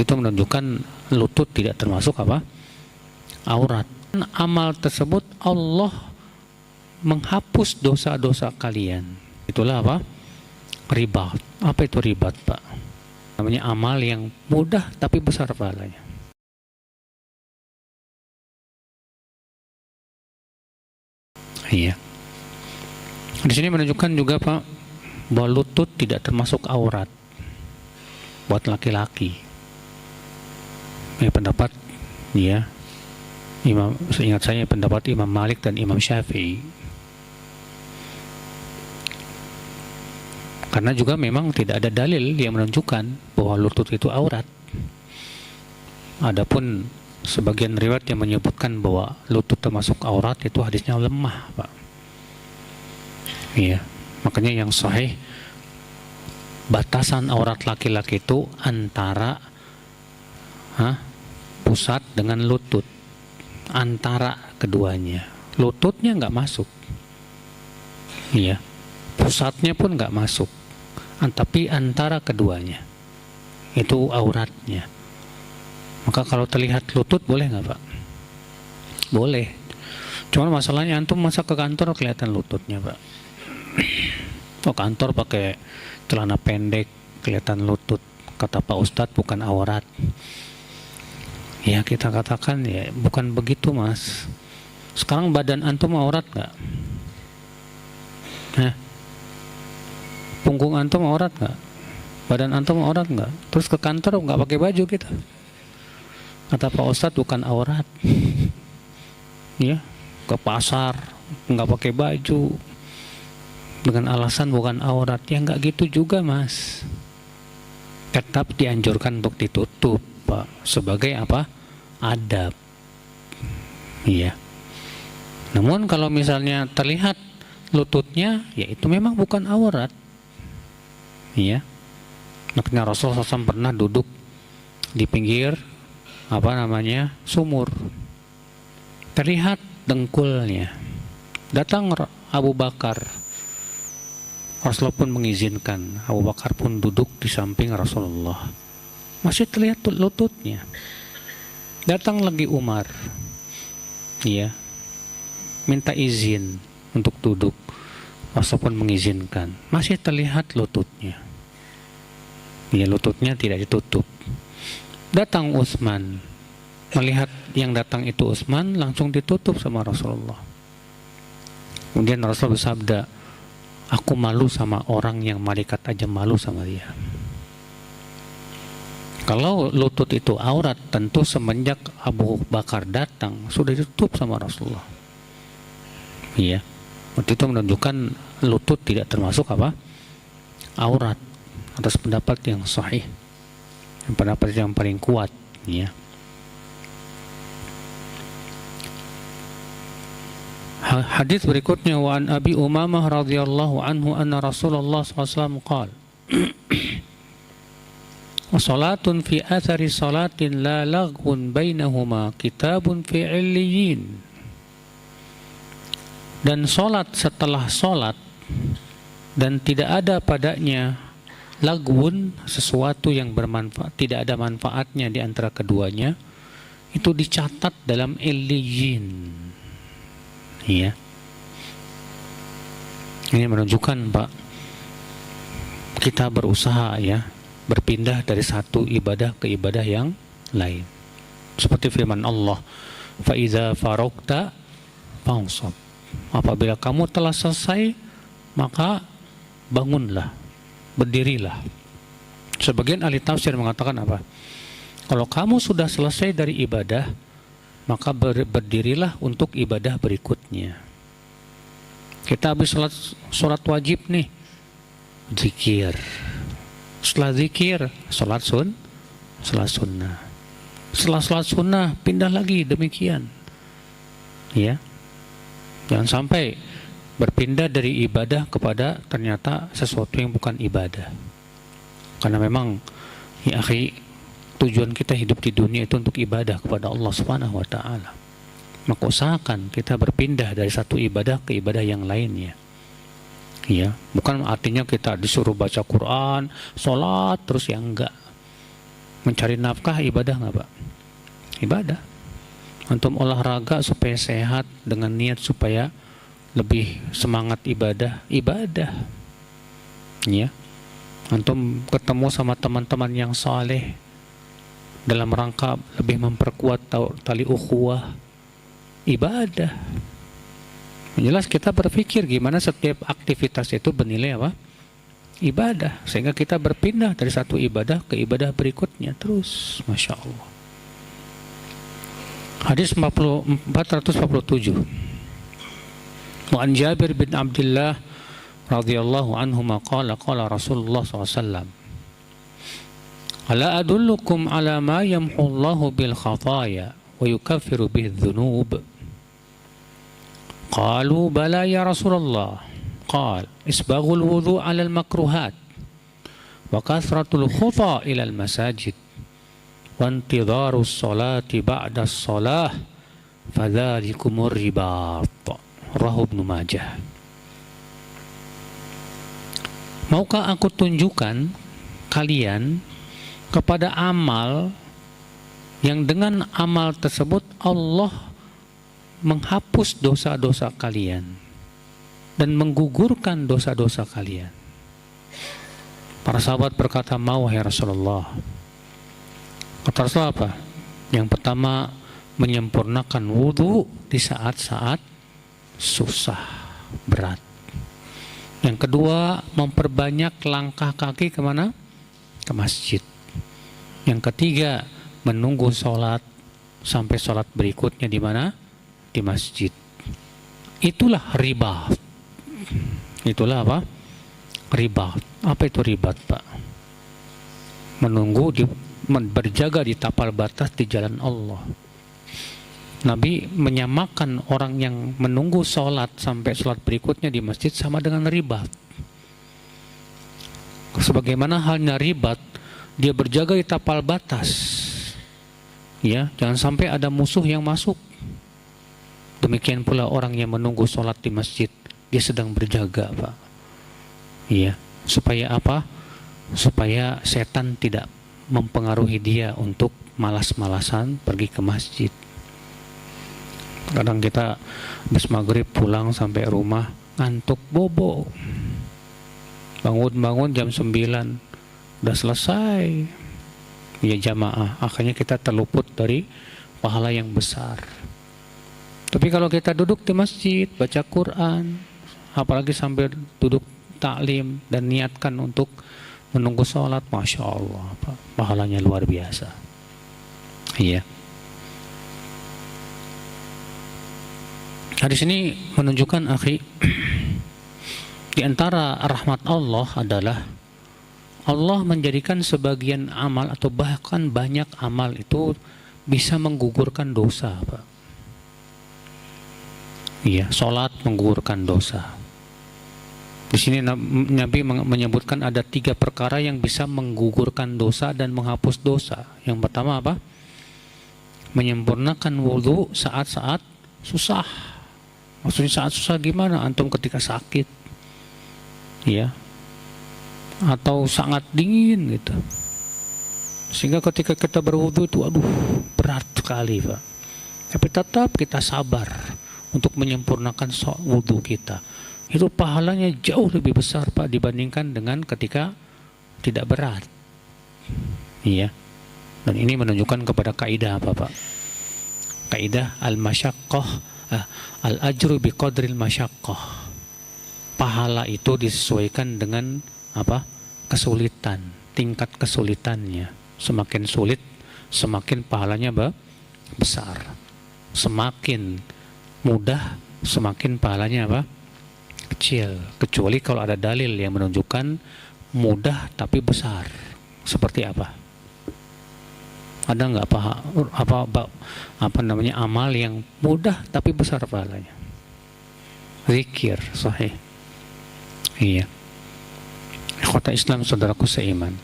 Itu menunjukkan lutut tidak termasuk apa? Aurat. Amal tersebut Allah menghapus dosa-dosa kalian. Itulah apa? Ribat. Apa itu ribat, Pak? Namanya amal yang mudah tapi besar pahalanya. Iya. Di sini menunjukkan juga, Pak, bahwa lutut tidak termasuk aurat buat laki-laki. Ini pendapat ya Imam, seingat saya pendapat Imam Malik dan Imam Syafi'i. Karena juga memang tidak ada dalil yang menunjukkan bahwa lutut itu aurat. Adapun sebagian riwayat yang menyebutkan bahwa lutut termasuk aurat itu hadisnya lemah, Pak. Iya, makanya yang sahih batasan aurat laki-laki itu antara pusat dengan lutut, antara keduanya. Lututnya nggak masuk, iya, pusatnya pun nggak masuk, tapi antara keduanya itu auratnya. Maka kalau terlihat lutut boleh nggak, Pak? Boleh. Cuman masalahnya antum masa ke kantor kelihatan lututnya, Pak. Oh, kantor pakai celana pendek kelihatan lutut, kata Pak Ustadz bukan aurat. Ya kita katakan ya bukan begitu, Mas. Sekarang badan antum aurat nggak? Punggung antum aurat nggak? Badan antum aurat nggak? Terus ke kantor nggak pakai baju kita? Kata Pak Ustadz bukan aurat. Ya, ke pasar nggak pakai baju dengan alasan bukan aurat. Ya nggak gitu juga, Mas. Tetap dianjurkan untuk ditutup, Pak, sebagai apa? Adab. Iya. Namun kalau misalnya terlihat lututnya, ya itu memang bukan aurat. Iya. Makanya Rasulullah SAW pernah duduk di pinggir sumur. Terlihat dengkulnya. Datang Abu Bakar. Rasulullah pun mengizinkan. Abu Bakar pun duduk di samping Rasulullah. Masih terlihat lututnya. Datang lagi Umar. Iya. Minta izin untuk duduk. Rasulullah pun mengizinkan. Masih terlihat lututnya. Ya, lututnya tidak ditutup. Datang Utsman. Melihat yang datang itu Utsman, langsung ditutup sama Rasulullah. Kemudian Rasulullah bersabda, aku malu sama orang yang malaikat aja malu sama dia. Kalau lutut itu aurat, tentu semenjak Abu Bakar datang sudah ditutup sama Rasulullah. Iya. Waktu itu menunjukkan lutut tidak termasuk apa? Aurat. Atas pendapat yang sahih, pendapat yang paling kuat, ya. Hadis berikutnya, wa an Abi Umamah radhiyallahu anhu anna Rasulullah SAW qala salatun fi athari salatin la laghun bainahuma kitabun fi illiyin. Dan salat setelah salat dan tidak ada padanya lagwun, sesuatu yang bermanfaat, tidak ada manfaatnya di antara keduanya, itu dicatat dalam illiyin. Iya. Ini menunjukkan, Pak, kita berusaha ya berpindah dari satu ibadah ke ibadah yang lain. Seperti firman Allah, fa iza faragta fansab. Apabila kamu telah selesai, maka bangunlah, berdirilah. Sebagian ahli tafsir mengatakan apa? Kalau kamu sudah selesai dari ibadah, maka berdirilah untuk ibadah berikutnya. Kita habis sholat wajib nih, zikir. Setelah zikir, sholat sunnah. Setelah sholat sunnah, pindah lagi, demikian. Ya, jangan sampai berpindah dari ibadah kepada ternyata sesuatu yang bukan ibadah. Karena memang ya akhi, tujuan kita hidup di dunia itu untuk ibadah kepada Allah Subhanahu wa taala. Maka usahakan kita berpindah dari satu ibadah ke ibadah yang lainnya. Ya, bukan artinya kita disuruh baca Quran, sholat terus ya enggak. Mencari nafkah ibadah nggak Pak? Ibadah. Antum olahraga supaya sehat dengan niat supaya lebih semangat ibadah, ibadah. Ya. Antum ketemu sama teman-teman yang saleh dalam rangka lebih memperkuat tali ukhuwah, ibadah. Jelas kita berpikir gimana setiap aktivitas itu bernilai apa? Ibadah, sehingga kita berpindah dari satu ibadah ke ibadah berikutnya terus. Masya Allah. Hadis 447. Wa an Jabir bin Abdullah radhiyallahu anhuma qala qala Rasulullah SAW, ala adullukum ala ma yamhu Allahu bil khataya wa yukaffiru bih dhunub. Qalu bala ya Rasulullah. Qal isbaghul wudhu ala al makruhat wa kathratul khuta ila al masajid wa intidharus salati ba'da as-salah fadhalikumur ribat. Rawahu Ibnu Majah. Maukah aku tunjukkan kalian kepada amal yang dengan amal tersebut Allah menghapus dosa-dosa kalian dan menggugurkan dosa-dosa kalian? Para sahabat berkata, mau ya Rasulullah. Kata Rasulullah apa? Yang pertama, menyempurnakan wudhu di saat-saat susah, berat. Yang kedua, memperbanyak langkah kaki kemana? Ke masjid. Yang ketiga, menunggu sholat sampai sholat berikutnya di mana? Di masjid. Itulah ribat. Itulah apa? Ribat. Apa itu ribat, Pak? Menunggu berjaga di tapal batas di jalan Allah. Nabi menyamakan orang yang menunggu sholat sampai sholat berikutnya di masjid sama dengan ribat. Sebagaimana halnya ribat, dia berjaga di tapal batas. Ya, jangan sampai ada musuh yang masuk. Demikian pula orang yang menunggu sholat di masjid, dia sedang berjaga, Pak. Iya, supaya apa? Supaya setan tidak mempengaruhi dia untuk malas-malasan pergi ke masjid. Kadang kita habis maghrib pulang sampai rumah ngantuk bobo, bangun jam 9 udah selesai ya jamaah, akhirnya kita terluput dari pahala yang besar. Tapi kalau kita duduk di masjid baca Quran, apalagi sambil duduk taklim dan niatkan untuk menunggu sholat, Masya Allah, pahalanya luar biasa. Iya. Hadis ini menunjukkan, akhi, di antara rahmat Allah adalah Allah menjadikan sebagian amal atau bahkan banyak amal itu bisa menggugurkan dosa, Pak. Iya, sholat menggugurkan dosa. Di sini Nabi menyebutkan ada 3 perkara yang bisa menggugurkan dosa dan menghapus dosa. Yang pertama apa? Menyempurnakan wudhu saat-saat susah. Maksudnya saat susah gimana? Antum ketika sakit, ya, atau sangat dingin gitu. Sehingga ketika kita berwudu itu, aduh, berat sekali, Pak. Tapi tetap kita sabar untuk menyempurnakan wudu kita. Itu pahalanya jauh lebih besar, Pak, dibandingkan dengan ketika tidak berat. Iya. Dan ini menunjukkan kepada kaidah apa, Pak? Kaidah al-masyaqqah, al-ajru biqadril masyaqqah. Pahala itu disesuaikan dengan apa? Kesulitan, tingkat kesulitannya. Semakin sulit, semakin pahalanya besar. Semakin mudah, semakin pahalanya apa? Kecil. Kecuali kalau ada dalil yang menunjukkan mudah tapi besar. Seperti apa? Ada nggak apa namanya amal yang mudah tapi besar pahalanya? Zikir, sahih. Iya. Ikhwata Islam, saudaraku seiman.